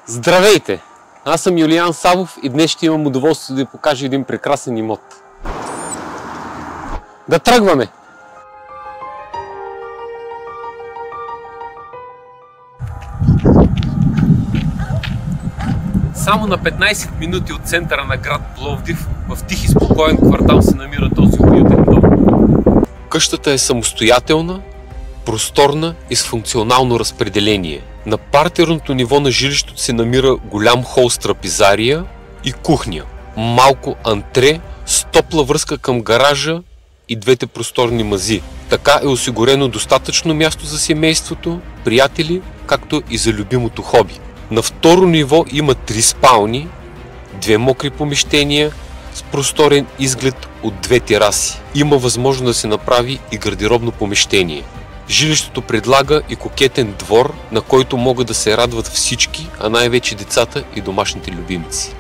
Здравейте! Аз съм Юлиан Савов и днес ще имам удоволствие да ви покажа един прекрасен имот. Да тръгваме! Само на 15 минути от центъра на град Пловдив, в тих и спокоен квартал се намира този уютен дом. Къщата е самостоятелна, просторна и с функционално разпределение. На партерното ниво на жилището се намира голям хол с трапезария и кухня, малко антре с топла връзка към гаража и двете просторни мази. Така е осигурено достатъчно място за семейството, приятели, както и за любимото хоби. На второ ниво има 3 спални, 2 мокри помещения с просторен изглед от 2 тераси. Има възможност да се направи и гардеробно помещение. Жилището предлага и кокетен двор, на който могат да се радват всички, а най-вече децата и домашните любимци.